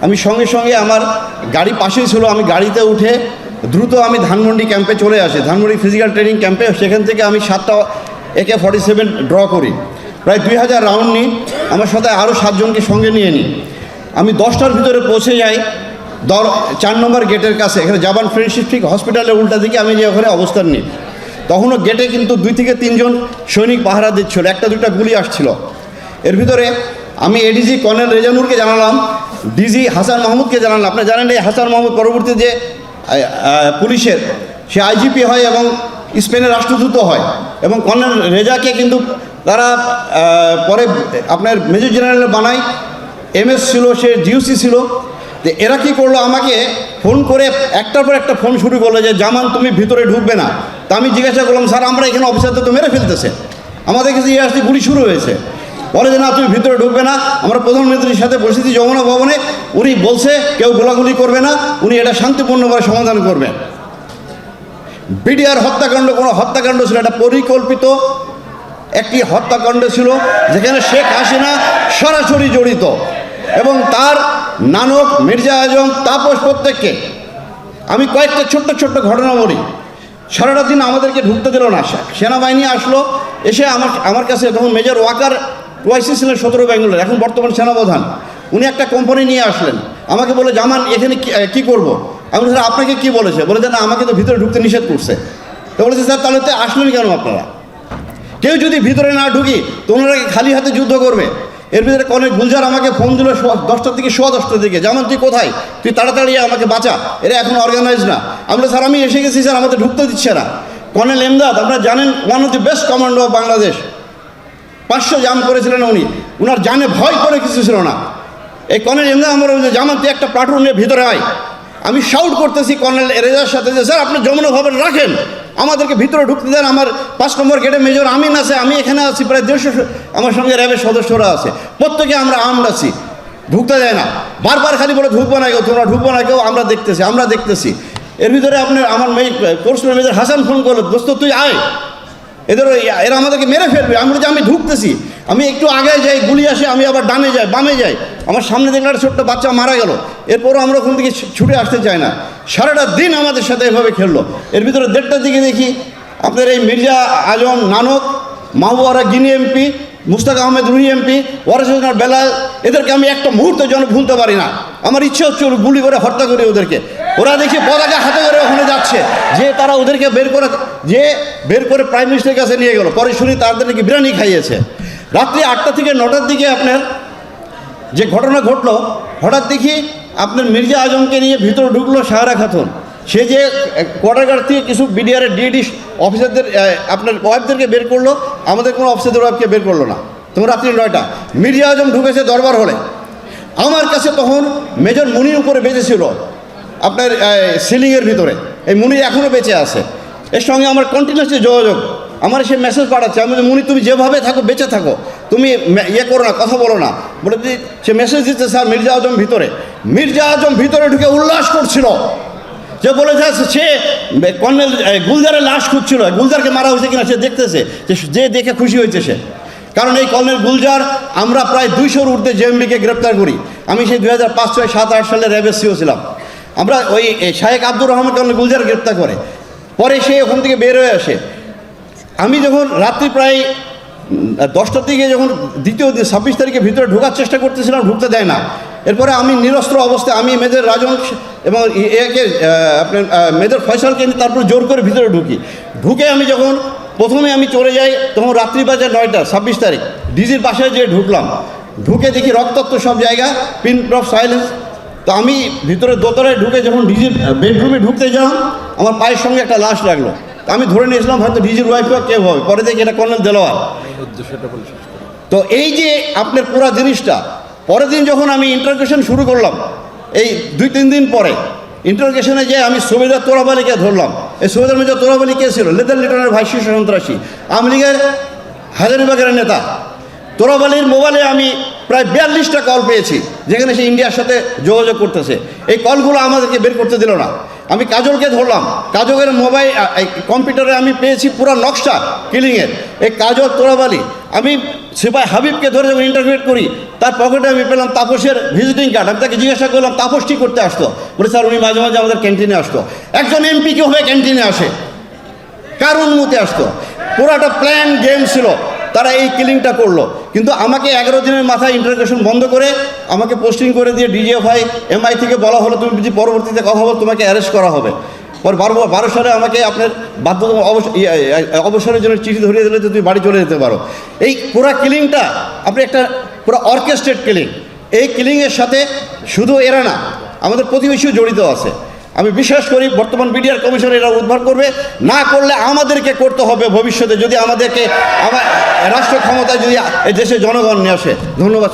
আমি সঙ্গে সঙ্গে আমার গাড়ি পাশেই ছিল, আমি গাড়িতে উঠে দ্রুত আমি ধানমন্ডি ক্যাম্পে চলে আসি, ধানমন্ডি ফিজিক্যাল ট্রেনিং ক্যাম্পে। সেখান থেকে আমি 7টা AK-47 ড্র করি, প্রায় 2000 রাউন্ড নিই, আমার সাথে আরও 7 জনকে সঙ্গে নিয়ে নিই। আমি 10টার ভিতরে পৌঁছে যাই 4 নম্বর গেটের কাছে, এখানে জাপান ফ্রেন্ডশিপ ঠিক হসপিটালের উল্টা দিকে আমি যে ওখানে অবস্থান নিই। তখনও গেটে কিন্তু 2 থেকে 3 জন সৈনিক পাহারা দিচ্ছিল, 1-2টা গুলি আসছিল। এর ভিতরে আমি এডিজি কর্নেল রেজানুরকে জানালাম, ডিজি হাসান মাহমুদকে জানালাম। আপনি জানেন এই হাসান মাহমুদ পরবর্তী যে পুলিশের সে IGP হয় এবং স্পেনের রাষ্ট্রদূত হয়, এবং কর্নেল রেজাকে কিন্তু তারা পরে আপনার মেজর জেনারেল বানায়। MS ছিল, সে GOC ছিল। তো এরা কী করলো, আমাকে ফোন করে একটার পর একটা ফোন শুরু করলো যে জামান তুমি ভিতরে ঢুকবে না। তা আমি জিজ্ঞাসা করলাম, স্যার আমরা এখানে অফিসারদের তো মেরে ফেলতেছে, আমাদের কাছে আসতে গুলি শুরু হয়েছে। বলে যে না তুমি ভিতরে ঢুকবে না, আমরা প্রধানমন্ত্রীর সাথে বসেছি যমুনা ভবনে, উনি বলছে কেউ গোলাগুলি করবে না, উনি এটা শান্তিপূর্ণভাবে সমাধান করবেন। BDR হত্যাকাণ্ড কোনো হত্যাকাণ্ড ছিল, এটা পরিকল্পিত একটি হত্যাকাণ্ড ছিল, যেখানে শেখ হাসিনা সরাসরি জড়িত, এবং তার নানক, মির্জা আজম, তাপস প্রত্যেককে। আমি কয়েকটা ছোট্ট ছোট্ট ঘটনা বলি। সারাটা দিন আমাদেরকে ঢুকতে দিল না, সেনাবাহিনী আসলো, এসে আমার কাছে তখন মেজর ওয়াকার ওয়াইসি ছিলেন 17 বেঙ্গলের, এখন বর্তমান সেনাপ্রধান। উনি একটা কোম্পানি নিয়ে আসলেন, আমাকে বলে জামান এখানে কি করব। আমি বলি স্যার আপনাকে কি বলেছে? বলে যে না আমাকে তো ভিতরে ঢুকতে নিষেধ করছে। তো বলেছে স্যার তাহলে তো আসলেন কেন আপনারা? কেউ যদি ভিতরে না ঢুকি তোমরা খালি হাতে যুদ্ধ করবে। এর ভিতরে কর্নেল গুলজার আমাকে ফোন দিল 10টার দিকে, 10:15টার দিকে, যেমন তুই কোথায়, তুই তাড়াতাড়ি আমাকে বাঁচা, এরা এখন অর্গানাইজ না। আমি বলি স্যার আমি এসে গেছি স্যার, আমাদের ঢুকতে দিচ্ছে না। কর্নেল এমদাদ, আপনারা জানেন, one of the best commando of Bangladesh, 500 জাম করেছিলেন উনি, ওনার জানে ভয় করে কিছু ছিল না। এই কর্নেল এমদাদ আমার জামান তুই একটা প্লাটুন নিয়ে ভিতরে আয়। আমি শাউট করতেছি কর্নেল রেজার সাথে যে স্যার আপনি যমুনা ভবন রাখেন, আমাদেরকে ভিতরে ঢুকতে দেন। আমার 5 নম্বর গেটে মেজর আমিন আছে, আমি এখানে আছি, প্রায় 150 আমার সঙ্গে র্যাবের সদস্যরা আছে, প্রত্যেকে আমরা আর্মড আছি, ঢুকতে দেয় না। বারবার খালি বলে ঢুকবো না কেউ, তোমরা ঢুকবো না কেউ, আমরা দেখতেছি। এর ভিতরে আপনার আমার কোর্স মেজর হাসান ফোন করলো, দোস্ত তুই আয়, এরা আমাদেরকে মেরে ফেলবে। আমি বলছি আমি ঢুকতেছি, আমি একটু আগে যাই, গুলি আসে, আমি আবার ডানে যাই, বামে যাই, আমার সামনে দেখলে একটা ছোট্ট বাচ্চা মারা গেল। এরপরও আমরা ওখান থেকে ছুটে আসতে চাই না, সারাটা দিন আমাদের সাথে এভাবে খেললো। এর ভিতরে 1:30টার দিকে দেখি আপনার এই মির্জা আজম, নানক, মাহবুবা গিনি MP, মুস্তাক আহমেদ রুহি MP, ওয়ারেসুল বেলাল, এদেরকে আমি একটা মুহূর্ত যেন ভুলতে পারি না। আমার ইচ্ছে হচ্ছে গুলি করে হত্যা করি ওদেরকে। ওরা দেখি পতাকা হাতে করে ওখানে যাচ্ছে, যে তারা ওদেরকে বের করে প্রাইম মিনিস্টারের কাছে নিয়ে গেল। পরে শুনি তাদের নাকি বিরিয়ানি খাইয়েছে। রাত্রি 8টা থেকে 9টার দিকে আপনার যে ঘটনা ঘটলো, হঠাৎ দেখি আপনার মির্জা আজমকে নিয়ে ভিতরে ঢুকলো সাহারা খাতুন। সে যে কোয়ার্টারগার্ড থেকে কিছু BDR DD অফিসারদের আপনার ওয়াইফদেরকে বের করলো, আমাদের কোনো অফিসারদের ওয়াইফকে বের করলো না। তখন রাত্রি 9টা মির্জা আজম ঢুকেছে দরবার হলে। আমার কাছে তখন মেজর মুনির উপরে বেঁচেছিল আপনার সিলিংয়ের ভিতরে, এই মুনির এখনও বেঁচে আছে। এর সঙ্গে আমার কন্টিনিউসলি যোগাযোগ, আমার সে মেসেজ পাঠাচ্ছে, আমি মুনি তুমি যেভাবে থাকো বেঁচে থাকো, তুমি করো না, কথা বলো না। বলে সে মেসেজ দিচ্ছে স্যার মির্জা আজম ভিতরে ঢুকে উল্লাস করছিল, যে বলেছে সে কর্নেল গুলজারের লাশ খুঁজছিল, গুলজারকে মারা হয়েছে কিনা সে দেখতেছে, যে দেখে খুশি হয়েছে সে। কারণ এই কর্নেল গুলজার আমরা প্রায় 200-র ঊর্ধ্বে JMB-কে গ্রেপ্তার করি। আমি সেই 2005, 6, 7, 8 সালে র্যাবের CO ছিলাম। আমরা ওই শাহেক আব্দুর রহমান কর্নেল গুলজার গ্রেপ্তার করে, পরে সে ওখান থেকে বের হয়ে আসে। আমি যখন রাত্রি প্রায় 10টার দিকে যখন 26 তারিখে ভিতরে ঢোকার চেষ্টা করতেছিলাম, ঢুকতে দেয় না। এরপরে আমি নিরস্ত্র অবস্থায় আমি মেজর রাজন এবং একে আপনার মেজর ফয়সালকে তারপর জোর করে ভিতরে ঢুকে আমি যখন প্রথমে আমি চলে যাই, তখন রাত্রি বাজে 9টা, 26 তারিখ, ডিজির বাসায় যেয়ে ঢুকে দেখি রক্তাক্ত সব জায়গা, পিন ড্রপ সাইলেন্স। তো আমি ভিতরে দোতলায় ঢুকে যখন ডিজির বেডরুমে ঢুকতে গেলাম, আমার পায়ের সঙ্গে একটা লাশ লাগলো। আমি ধরে নিয়েছিলাম হয়তো ডিজির ওয়াইফ বা কেউ হবে, পরে দেখি এটা কর্নেল দেলোয়ার। তো এই যে আপনার পুরো জিনিসটা, পরের দিন যখন আমি ইন্টারোগেশন শুরু করলাম, এই 2-3 দিন পরে ইন্টারোগেশনে যে আমি সুবেদার তোরাব আলীকে ধরলাম। এই সুবেদার মেজর তোরাব আলী কে ছিল? লেদার লিটনের ভাইস সন্ত্রাসী, আওয়ামী লীগের হাজারীবাগের নেতা। তোরাব আলীর মোবাইলে আমি প্রায় 42টা কল পেয়েছি, যেখানে সে ইন্ডিয়ার সাথে যোগাযোগ করতেছে। এই কলগুলো আমাদেরকে বের করতে দিল না। আমি কাজলকে ধরলাম, কাজলের মোবাইল কম্পিউটারে আমি পেয়েছি পুরো নকশা কিলিংয়ের। এই কাজল, তোরাব আলী, আমি সিপাই হাবিবকে ধরে যখন ইন্টারভিউ করি, তার পকেটে আমি পেলাম তাপসের ভিজিটিং কার্ড। আমি তাকে জিজ্ঞাসা করলাম তাপস কী করতে আসতো? বলে স্যার উনি মাঝে মাঝে আমাদের ক্যান্টিনে আসতো। একজন এমপি কীভাবে ক্যান্টিনে আসে, কার অনুমতি আসতো? পুরাটা প্ল্যান গেম ছিল, তারা এই কিলিংটা করলো। কিন্তু আমাকে 11 দিনের মাথায় ইন্টারোগেশন বন্ধ করে আমাকে পোস্টিং করে দিয়ে ডিজিএফআই এমআই থেকে বলা হলো তুমি যদি পরবর্তীতে কথা বল তোমাকে অ্যারেস্ট করা হবে। পর 12 সালে আমাকে আপনার বাধ্যতামূলক অবসরের জন্য চিঠি ধরিয়ে দিলে যে তুমি বাড়ি চলে যেতে পারো। এই পুরা কিলিংটা আপনি একটা পুরো অর্কেস্ট্রেট কিলিং। এই কিলিংয়ের সাথে শুধু এরা না, আমাদের প্রতিবেশীও জড়িত আছে। আমি বিশ্বাস করি বর্তমান বিডিআর কমিশন এরা উদ্ধার করবে, না করলে আমাদেরকে করতে হবে ভবিষ্যতে, যদি আমাদেরকে রাষ্ট্র ক্ষমতায় যদি দেশে জনগণ নিয়ে আসে। ধন্যবাদ।